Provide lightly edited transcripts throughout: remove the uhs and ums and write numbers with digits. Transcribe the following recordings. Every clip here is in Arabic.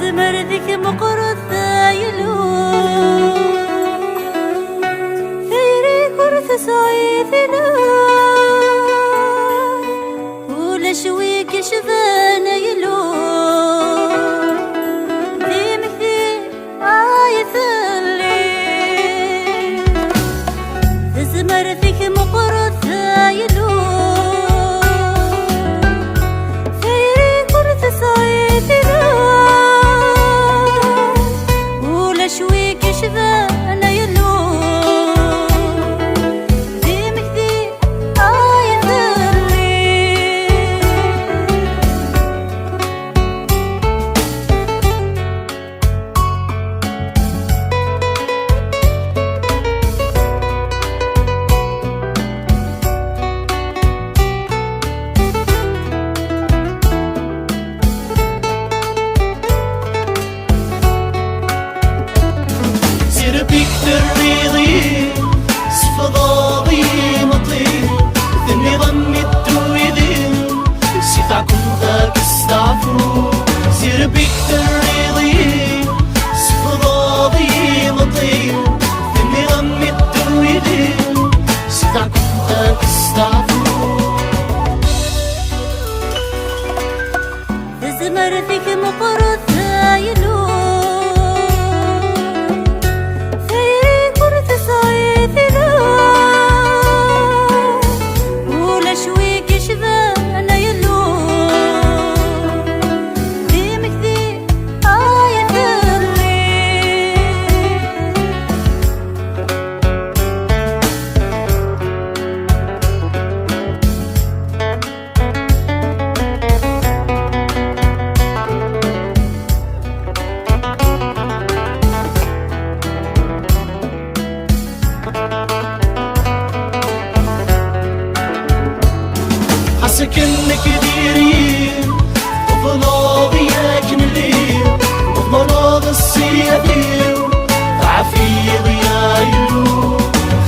زمردك مقرض ثايلو ثيري كرث سعيدنا ولا شويك شذان يلو ذي مثي عايث الليل زمردك مقرض ثايلو ثيري كرث سعيدنا شويك شذانا يلو ذي مكذي عايث الليل بيك تريضي صفضاضي مطير ذني ظني الدويدي سيفعكم ذاك استعفو سير بيك تريضي صفضاضي مطير ذني ظني الدويدي سيفعكم ذاك استعفو زمردك مقرض ثايلو حسكنك ديري وفلاضي ياكن الليل وفلاض السيادير عفيض يا يلو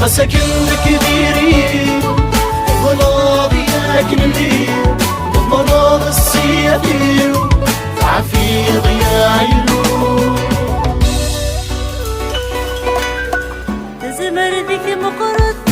حسكنك ديري وفلاضي ياكن الليل وفلاض السيادير عفيض يا يلو زمردك مقرض